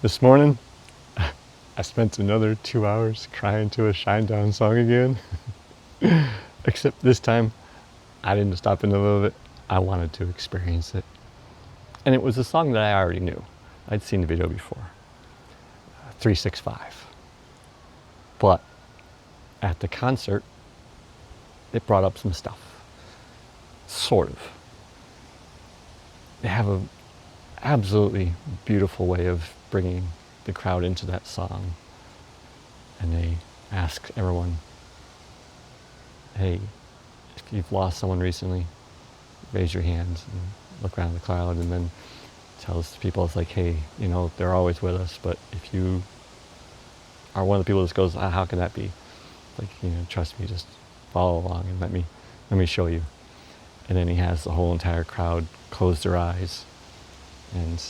This morning, I spent another 2 hours crying to a Shinedown song again. Except this time, I didn't stop in the middle of it. I wanted to experience it. And it was a song that I already knew. I'd seen the video before. 365. But at the concert, it brought up some stuff. Sort of. They have an absolutely beautiful way of bringing the crowd into that song. And they ask everyone, hey, if you've lost someone recently, raise your hands and look around the crowd, and then tells people, it's like, hey, they're always with us, but if you are one of the people that goes, how can that be? Like, trust me, just follow along and let me show you. And then he has the whole entire crowd close their eyes and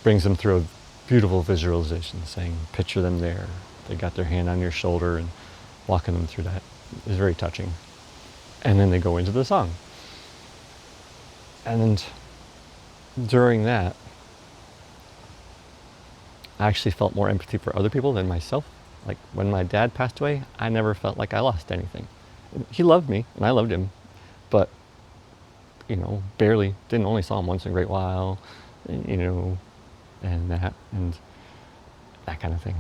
brings them through a beautiful visualization, saying, picture them there. They got their hand on your shoulder and walking them through that is very touching. And then they go into the song. And during that, I actually felt more empathy for other people than myself. Like when my dad passed away, I never felt like I lost anything. He loved me and I loved him, but barely, didn't only saw him once in a great while, and that kind of thing.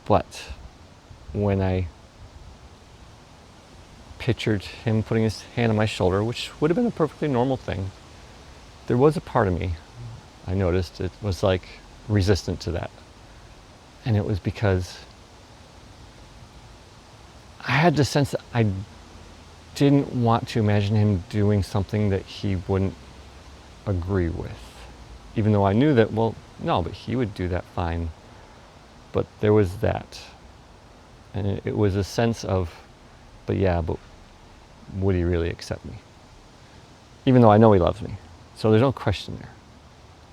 But when I pictured him putting his hand on my shoulder, which would have been a perfectly normal thing, there was a part of me, I noticed, it was like resistant to that. And it was because I had the sense that I didn't want to imagine him doing something that he wouldn't agree with. Even though I knew that, well, no, but he would do that fine. But there was that. And it was a sense of, but would he really accept me? Even though I know he loves me. So there's no question there.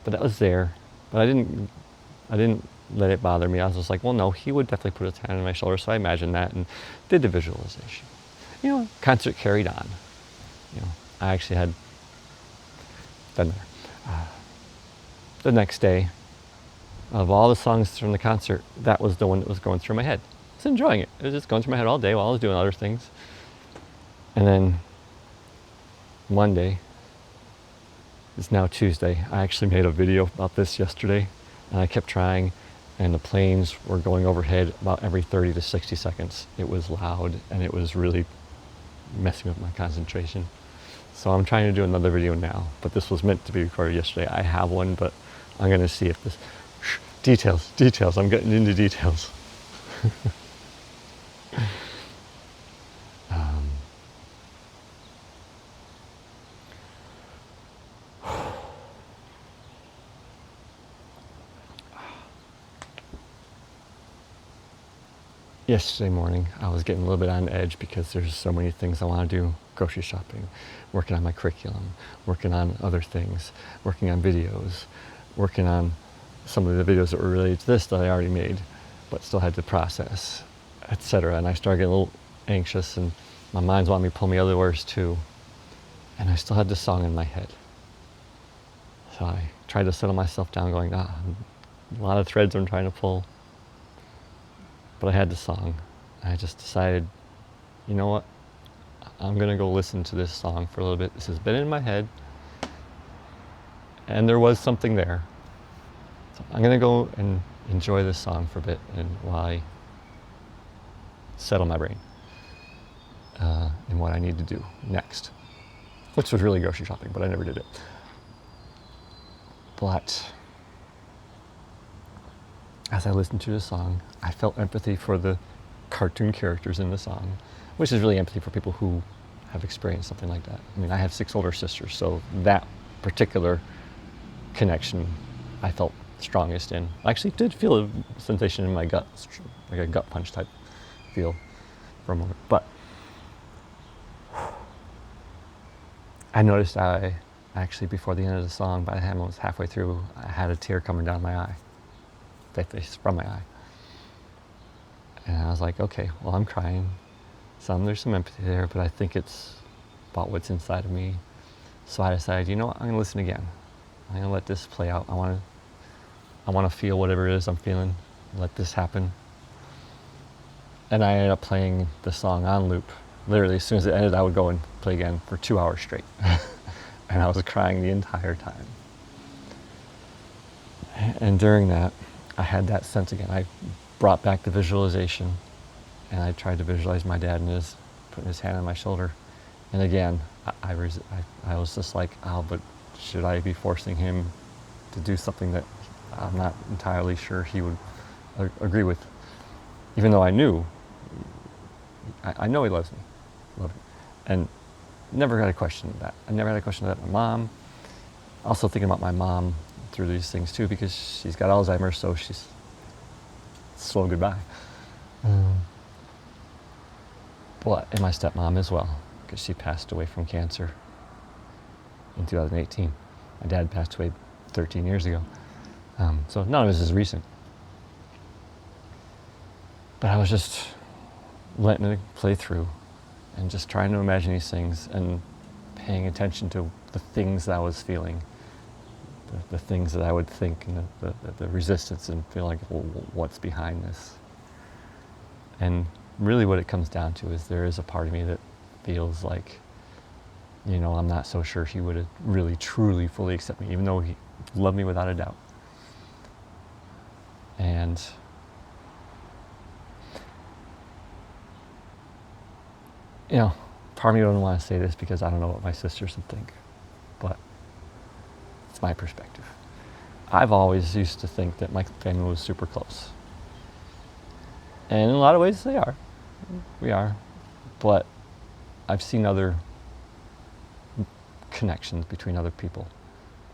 But that was there. But I didn't let it bother me. I was just like, well, no, he would definitely put his hand on my shoulder. So I imagined that and did the visualization. Concert carried on. I actually had done there. The next day, of all the songs from the concert, that was the one that was going through my head. I was enjoying it. It was just going through my head all day while I was doing other things. And then Monday, it's now Tuesday. I actually made a video about this yesterday, and I kept trying, and the planes were going overhead about every 30 to 60 seconds. It was loud, and it was really messing with my concentration. So I'm trying to do another video now, but this was meant to be recorded yesterday. I have one, but I'm going to see if this... Details, I'm getting into details. Yesterday morning, I was getting a little bit on edge because there's so many things I want to do. Grocery shopping, working on my curriculum, working on other things, working on videos, working on some of the videos that were related to this that I already made, but still had to process, etc. And I started getting a little anxious, and my mind's wanting me to pull me other words too. And I still had this song in my head. So I tried to settle myself down, going, a lot of threads I'm trying to pull. But I had the song. I just decided, you know what? I'm going to go listen to this song for a little bit. This has been in my head. And there was something there. So I'm going to go and enjoy this song for a bit and while I settle my brain in what I need to do next. Which was really grocery shopping, but I never did it. But as I listened to the song, I felt empathy for the cartoon characters in the song, which is really empathy for people who have experienced something like that. I mean, I have 6 older sisters, so that particular connection I felt strongest in. I actually did feel a sensation in my gut, like a gut punch type feel for a moment. But I noticed I actually, before the end of the song, by the time I was halfway through, I had a tear coming down my eye. From my eye. And I was like, okay, well, I'm crying. There's some empathy there, but I think it's about what's inside of me. So I decided, I'm going to listen again. I'm gonna let this play out. I want to feel whatever it is I'm feeling. Let this happen. And I ended up playing the song on loop. Literally, as soon as it ended, I would go and play again for 2 hours straight. And I was crying the entire time. And during that, I had that sense again. I brought back the visualization, and I tried to visualize my dad and his putting his hand on my shoulder. And again, I was just like, oh, but should I be forcing him to do something that I'm not entirely sure he would agree with? Even though I knew, I know he loves me, and never had a question of that. I never had a question of that with my mom. Also thinking about my mom through these things too, because she's got Alzheimer's, so she's slow goodbye. But and my stepmom as well, because she passed away from cancer in 2018. My dad passed away 13 years ago. So none of this is recent. But I was just letting it play through and just trying to imagine these things and paying attention to the things that I was feeling, the things that I would think, and the resistance, and feel like, well, what's behind this? And really what it comes down to is there is a part of me that feels like, I'm not so sure he would have really, truly, fully accepted me, even though he loved me without a doubt. And part of me doesn't want to say this because I don't know what my sisters would think, but it's my perspective. I've always used to think that my family was super close. And in a lot of ways they are. We are. But I've seen other connections between other people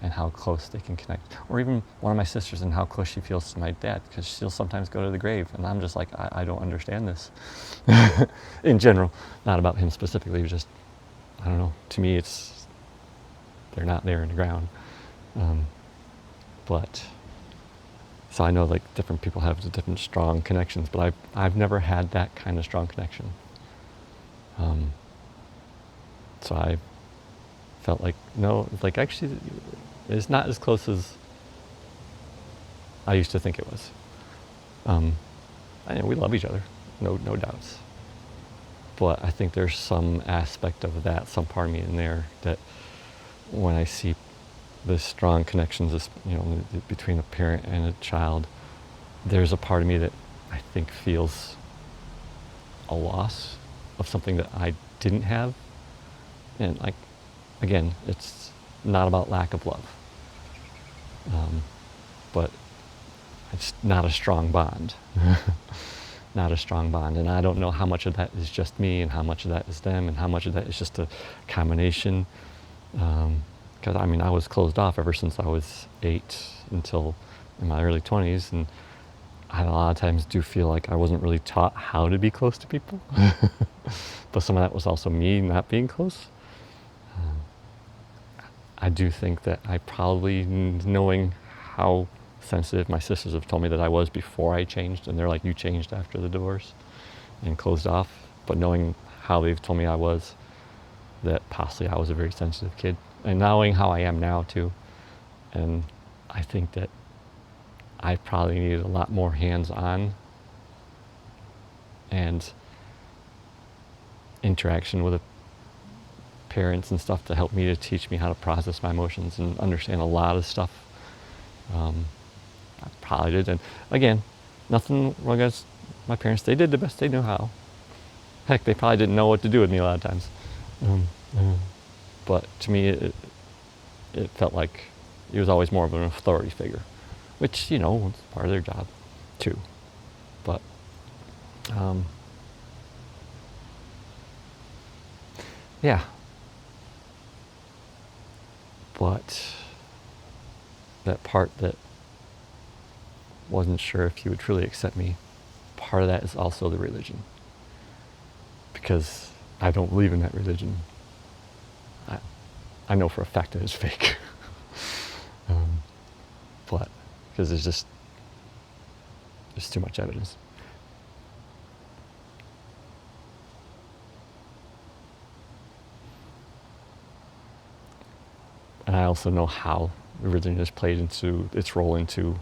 and how close they can connect. Or even one of my sisters and how close she feels to my dad, because she'll sometimes go to the grave and I'm just like, I don't understand this. In general, not about him specifically, just, I don't know. To me, they're not there in the ground. But so I know like different people have different strong connections, but I've never had that kind of strong connection. So I felt like, no, like actually it's not as close as I used to think it was. I know we love each other, no doubts. But I think there's some aspect of that, some part of me in there, that when I see the strong connections, between a parent and a child, there's a part of me that I think feels a loss of something that I didn't have. And like, again, it's not about lack of love, but it's not a strong bond. Not a strong bond. And I don't know how much of that is just me and how much of that is them and how much of that is just a combination. Because I was closed off ever since I was 8 until in my early 20s, and I a lot of times do feel like I wasn't really taught how to be close to people. But some of that was also me not being close. I do think that I probably, knowing how sensitive my sisters have told me that I was before I changed, and they're like, you changed after the divorce and closed off, but knowing how they've told me I was, that possibly I was a very sensitive kid, and knowing how I am now too. And I think that I probably needed a lot more hands-on and interaction with parents and stuff to help me, to teach me how to process my emotions and understand a lot of stuff. I probably did. And again, nothing wrong against my parents. They did the best they knew how. Heck, they probably didn't know what to do with me a lot of times. But to me, it felt like he was always more of an authority figure, which, was part of their job too. But yeah. But that part that wasn't sure if he would truly accept me, part of that is also the religion. Because I don't believe in that religion. I know for a fact that it's fake. But because there's too much evidence. And I also know how religion has played into its role into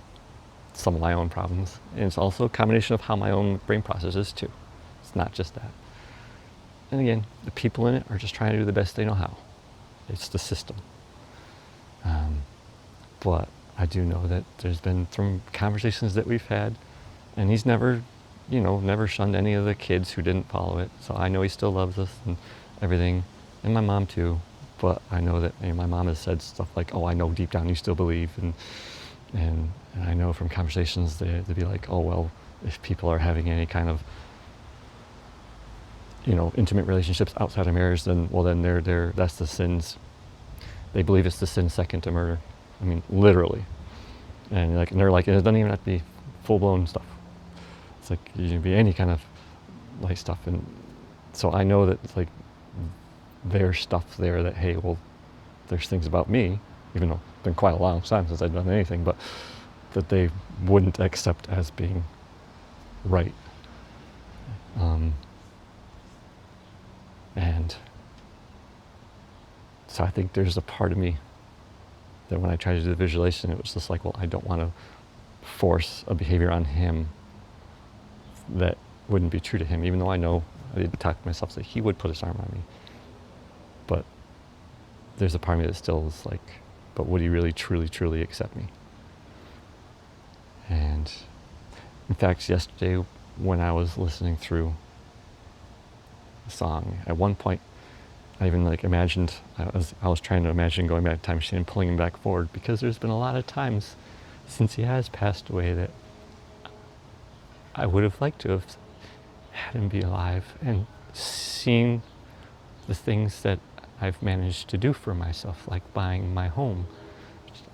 some of my own problems. And it's also a combination of how my own brain processes too. It's not just that. And again, the people in it are just trying to do the best they know how. It's the system. But I do know that there's been from conversations that we've had, and he's never, never shunned any of the kids who didn't follow it. So I know he still loves us and everything, and my mom too. But I know that my mom has said stuff like, "Oh, I know deep down you still believe," and I know from conversations they'd be like, "Oh well, if people are having any kind of intimate relationships outside of marriage, then that's the sins. They believe it's the sin second to murder." I mean, literally. And they're like, it doesn't even have to be full blown stuff. It's like you can be any kind of light stuff, and so I know that it's like there's stuff there that, hey, well, there's things about me, even though it's been quite a long time since I've done anything, but that they wouldn't accept as being right. And so I think there's a part of me that when I tried to do the visualization, it was just like, well, I don't want to force a behavior on him that wouldn't be true to him, even though I know I did talk to myself that he would put his arm on me. But there's a part of me that still is like, but would he really, truly, truly accept me? And in fact, yesterday when I was listening through the song, at one point I even imagined, I was trying to imagine going back to time machine and pulling him back forward, because there's been a lot of times since he has passed away that I would have liked to have had him be alive and seen the things that I've managed to do for myself, like buying my home.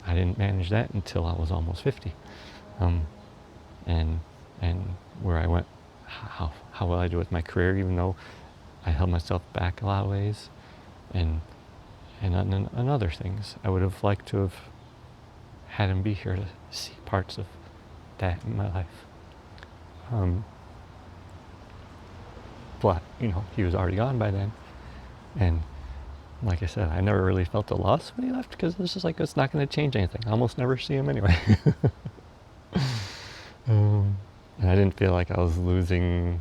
I didn't manage that until I was almost 50. And where I went, how will I do with my career, even though I held myself back a lot of ways, and other things. I would have liked to have had him be here to see parts of that in my life. But, he was already gone by then. And like I said, I never really felt a loss when he left, because it's just like, it's not going to change anything. I almost never see him anyway. And I didn't feel like I was losing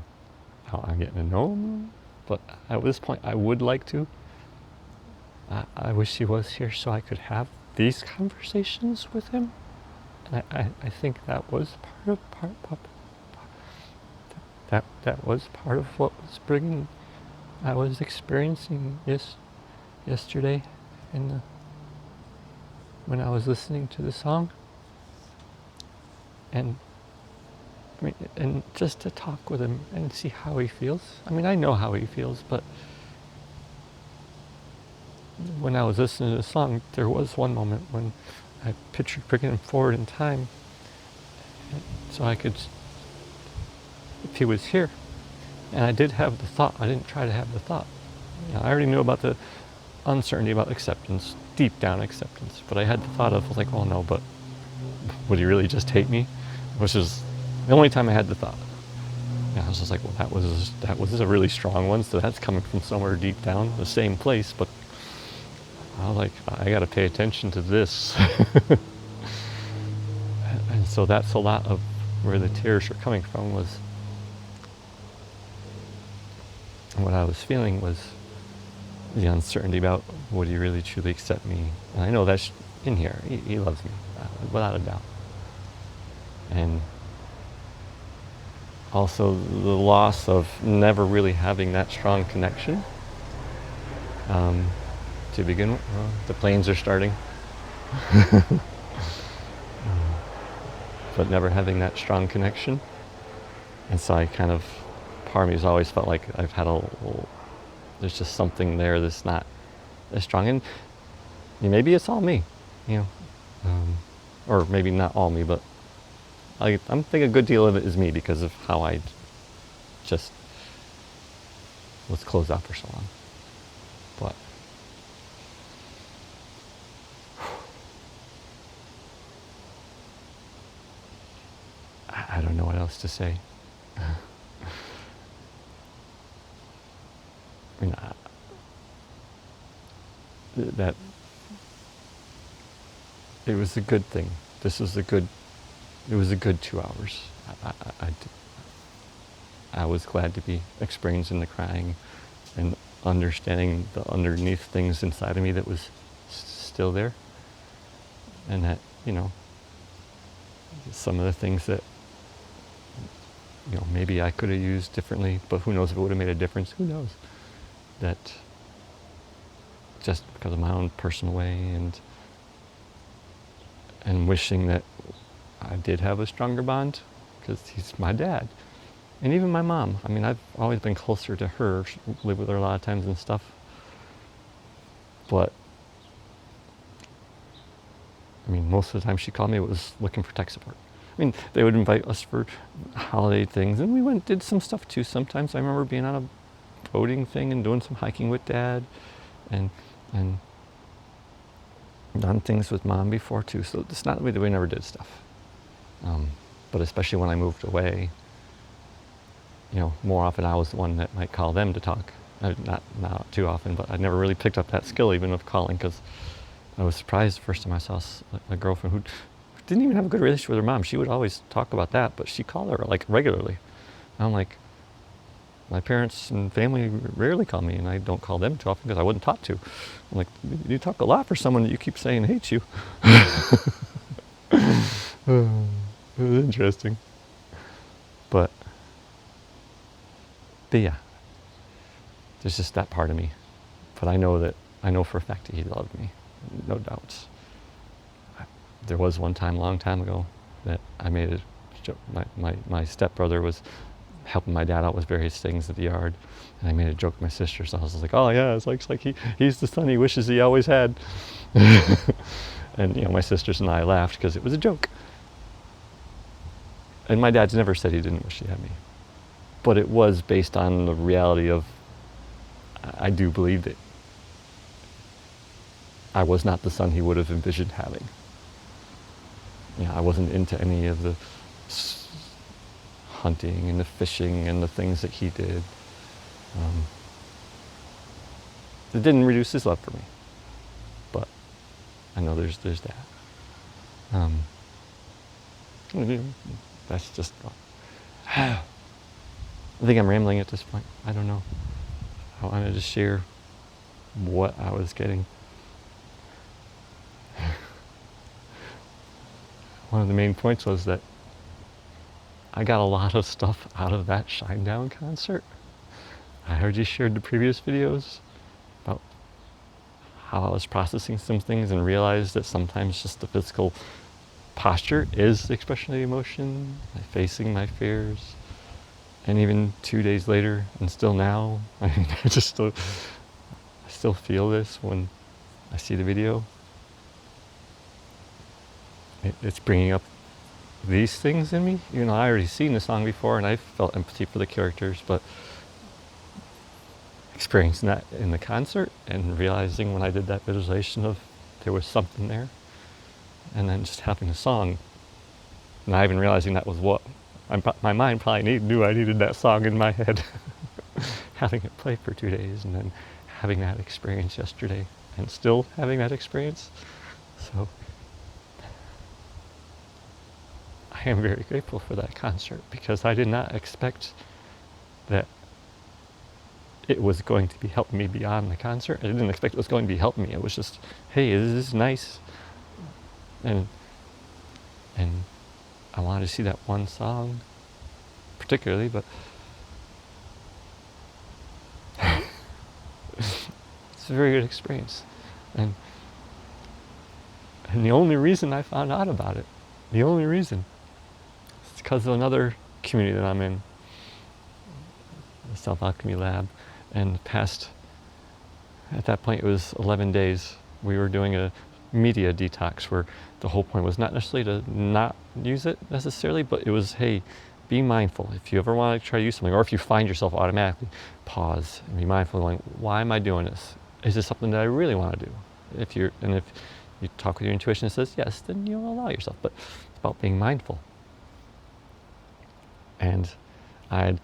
how I'm getting to know him. But at this point, I would like to. I wish he was here so I could have these conversations with him. And I think that was that was part of what was bringing, I was experiencing yesterday when I was listening to the song. And just to talk with him and see how he feels. I mean, I know how he feels, but when I was listening to the song, there was one moment when I pictured bringing him forward in time, so I could, if he was here. And I did have the thought. I didn't try to have the thought. I already knew about the uncertainty about acceptance, deep down acceptance, but I had the thought of like, oh no, but would he really just hate me? Which is the only time I had the thought. I was just like, well, that was a really strong one, so that's coming from somewhere deep down, the same place, but I was like, I got to pay attention to this. And so that's a lot of where the tears were coming from, was what I was feeling was the uncertainty about, would he really truly accept me? And I know that's in here. He loves me, without a doubt. And also the loss of never really having that strong connection. To begin with, the planes are starting. But never having that strong connection. And so I kind of, part of me has always felt like I've had there's just something there that's not as strong. And maybe it's all me, or maybe not all me, but I'm thinking a good deal of it is me because of how I just was closed off for so long. But I don't know what else to say. I mean, that it was a good thing. This was a good, it was a good 2 hours. I was glad to be experiencing the crying and understanding the underneath things inside of me that was still there. And that, some of the things that, maybe I could have used differently, but who knows if it would have made a difference, who knows? That just because of my own personal way and wishing that I did have a stronger bond, because he's my dad. And even my mom. I mean, I've always been closer to her, lived with her a lot of times and stuff. But, I mean, most of the time she called me, it was looking for tech support. I mean, they would invite us for holiday things, and we went and did some stuff too. Sometimes I remember being on a boating thing and doing some hiking with Dad, and done things with Mom before too. So it's not that we never did stuff. But especially when I moved away, more often I was the one that might call them to talk. Not too often, but I never really picked up that skill even of calling, because I was surprised the first time I saw a girlfriend who didn't even have a good relationship with her mom. She would always talk about that, but she called her like regularly. And I'm like, my parents and family rarely call me, and I don't call them too often because I wouldn't talk to. I'm like, you talk a lot for someone that you keep saying hates you. It was interesting. But yeah, there's just that part of me. But I know for a fact that he loved me, no doubts. There was one time, a long time ago, that I made a joke. My stepbrother was helping my dad out with various things at the yard, and I made a joke with my sister. So I was like, "Oh yeah, it's like he's the son he wishes he always had." And my sisters and I laughed because it was a joke. And my dad's never said he didn't wish he had me, but it was based on the reality of, I do believe that I was not the son he would have envisioned having. I wasn't into any of the hunting and the fishing and the things that he did. It didn't reduce his love for me, but I know there's that. That's just. I think I'm rambling at this point. I don't know. I wanted to share what I was getting. One of the main points was that I got a lot of stuff out of that Shinedown concert. I heard you shared the previous videos about how I was processing some things and realized that sometimes just the physical posture is the expression of the emotion, facing my fears. And even 2 days later, and still now, I mean, I still feel this when I see the video. It's bringing up these things in me. I already seen the song before, and I felt empathy for the characters, but experiencing that in the concert and realizing when I did that visualization of there was something there, and then just having the song, not even realizing that was what my mind probably knew I needed that song in my head. Having it play for 2 days, and then having that experience yesterday, and still having that experience. So I am very grateful for that concert, because I did not expect that it was going to be helping me beyond the concert. I didn't expect it was going to be helping me. It was just, hey, this is nice. And I wanted to see that one song particularly, but it's a very good experience. And the only reason I found out about it, the only reason, is because of another community that I'm in, the Self Alchemy Lab. And at that point it was 11 days, we were doing a media detox where the whole point was not necessarily to not use it necessarily, but it was, hey, be mindful. If you ever want to try to use something, or if you find yourself automatically, pause and be mindful, going, why am I doing this? Is this something that I really want to do? If you talk with your intuition and says yes, then you'll allow yourself. But it's about being mindful. And I'd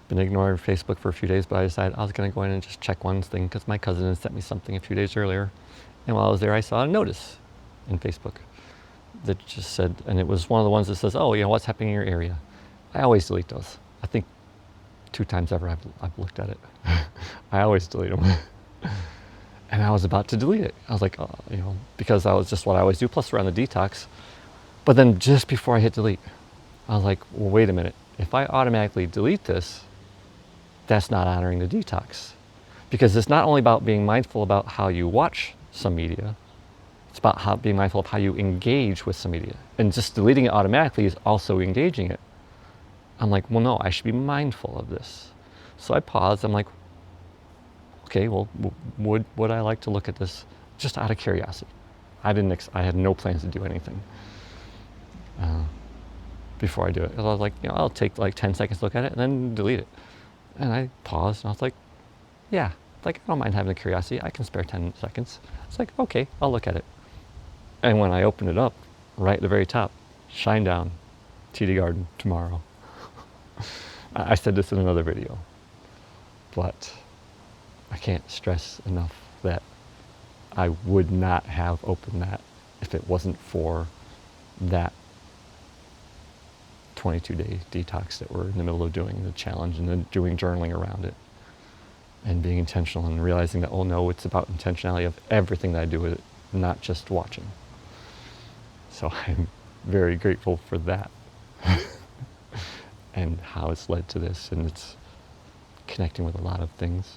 been ignoring Facebook for a few days, but I decided I was going to go in and just check one thing, because my cousin had sent me something a few days earlier. And while I was there, I saw a notice in Facebook. that just said, and it was one of the ones that says, oh, what's happening in your area. I always delete those. I think 2 times ever I've looked at it. I always delete them. And I was about to delete it. I was like, oh, because that was just what I always do. Plus we're on the detox. But then just before I hit delete, I was like, well, wait a minute. If I automatically delete this, that's not honoring the detox. Because it's not only about being mindful about how you watch some media, it's about being mindful of how you engage with some media. And just deleting it automatically is also engaging it. I'm like, well, no, I should be mindful of this. So I paused. I'm like, okay, well, would I like to look at this just out of curiosity? I had no plans to do anything before I do it. I was like, I'll take like 10 seconds to look at it and then delete it. And I paused and I was like, yeah, like I don't mind having the curiosity. I can spare 10 seconds. It's like, okay, I'll look at it. And when I opened it up, right at the very top, Shinedown, TD Garden, tomorrow. I said this in another video, but I can't stress enough that I would not have opened that if it wasn't for that 22-day detox that we're in the middle of doing, the challenge, and then doing journaling around it and being intentional and realizing that, oh no, it's about intentionality of everything that I do with it, not just watching. So I'm very grateful for that and how it's led to this, and it's connecting with a lot of things.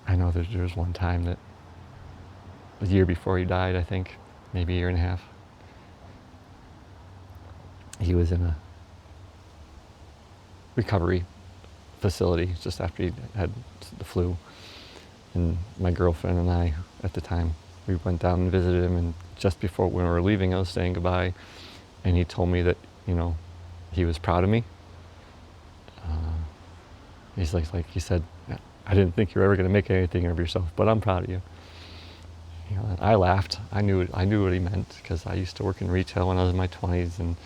I know that there was one time that the year before he died, I think, maybe a year and a half, he was in a recovery facility just after he had the flu. And my girlfriend and I, at the time, we went down and visited him, and just before when we were leaving, I was saying goodbye, and he told me that, he was proud of me. He's like he said, I didn't think you were ever going to make anything of yourself, but I'm proud of you. And I laughed. I knew what he meant, because I used to work in retail when I was in my 20s and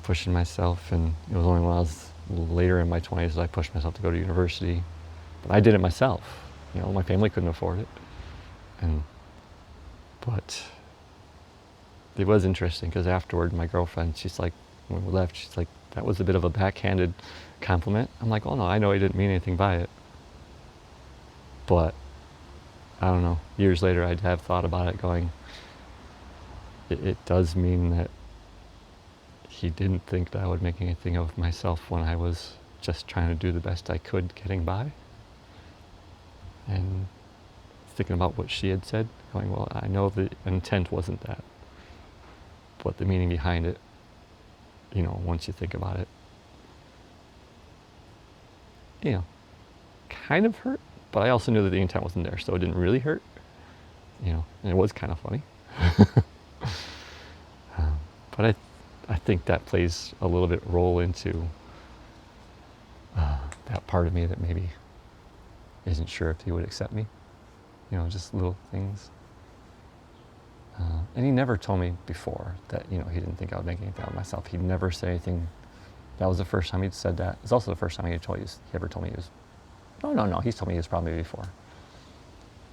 pushing myself, and it was only when I was later in my 20s that I pushed myself to go to university. But I did it myself. My family couldn't afford it. But it was interesting, because afterward, my girlfriend, she's like, when we left, she's like, that was a bit of a backhanded compliment. I'm like, oh no, I know he didn't mean anything by it. But I don't know, years later I'd have thought about it going, it does mean that he didn't think that I would make anything of myself when I was just trying to do the best I could getting by. And thinking about what she had said, going, well, I know the intent wasn't that, but the meaning behind it, once you think about it, kind of hurt, but I also knew that the intent wasn't there, so it didn't really hurt, and it was kind of funny. But I think that plays a little bit role into that part of me that maybe isn't sure if he would accept me, just little things. And he never told me before that, he didn't think I would make anything of myself. He'd never say anything. That was the first time he'd said that. It's also the first time he ever told me he was, no, he's told me he was proud of me before.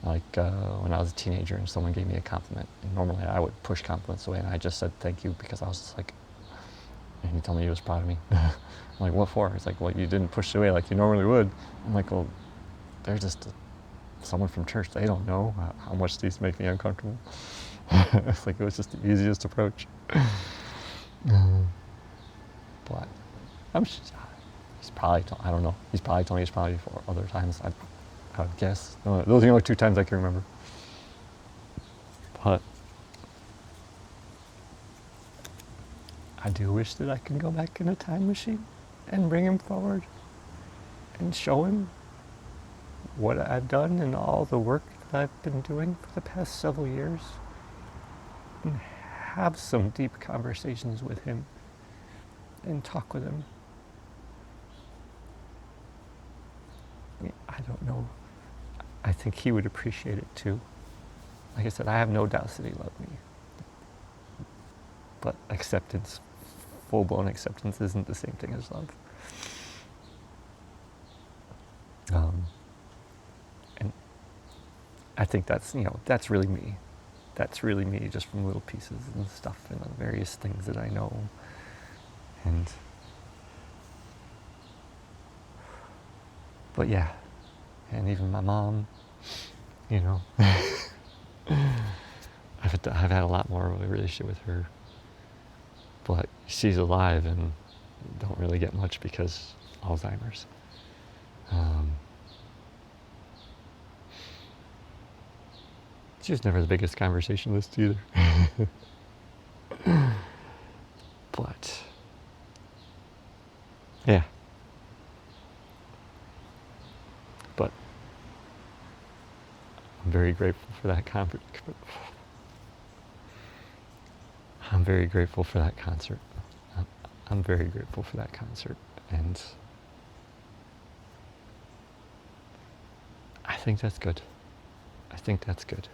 Like when I was a teenager and someone gave me a compliment, and normally I would push compliments away, and I just said thank you because I was just like, and he told me he was proud of me. I'm like, what for? He's like, well, you didn't push it away like you normally would. I'm like, well, they're just someone from church. They don't know how much these make me uncomfortable. It's like, it was just the easiest approach. But he's probably I don't know. He's probably told me he's probably for other times. I would guess. Those are the only 2 times I can remember. But I do wish that I could go back in a time machine and bring him forward and show him what I've done and all the work that I've been doing for the past several years, and have some deep conversations with him and talk with him. I don't know. I think he would appreciate it too. Like I said, I have no doubts that he loved me. But acceptance, full-blown acceptance, isn't the same thing as love. I think that's, that's really me. That's really me, just from little pieces and stuff and the various things that I know. And, but yeah, and even my mom, I've had a lot more of a relationship with her, but she's alive and don't really get much because Alzheimer's. She was never the biggest conversationalist either. But yeah, but I'm very grateful for that I'm very grateful for that concert. I'm very grateful for that concert, and I think that's good. I think that's good.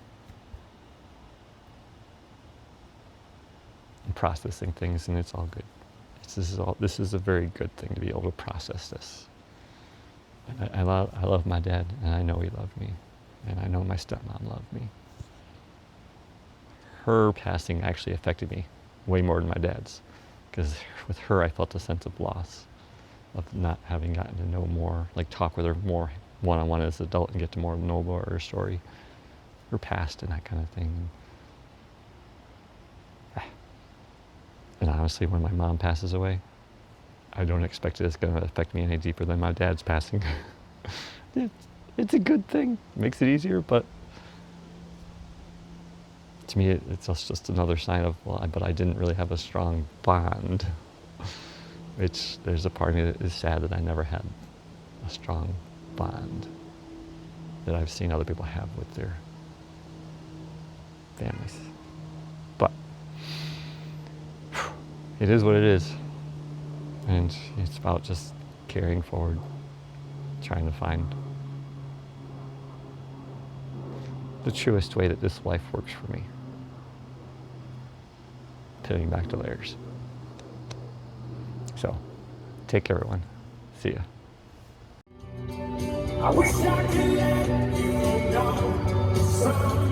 I'm processing things, and it's all good. This is a very good thing to be able to process this. And I love my dad, and I know he loved me, and I know my stepmom loved me. Her passing actually affected me way more than my dad's, because with her I felt a sense of loss, of not having gotten to know more, like talk with her more one-on-one as an adult and get to know more of her story, her past and that kind of thing. And honestly, when my mom passes away, I don't expect it's going to affect me any deeper than my dad's passing. It's a good thing. It makes it easier, but to me, it's just another sign of, but I didn't really have a strong bond. Which there's a part of me that is sad that I never had a strong bond that I've seen other people have with their families. But it is what it is. And it's about just carrying forward, trying to find the truest way that this life works for me. Pivoting back to layers. So, take care, everyone. See ya. I wish I could let you know.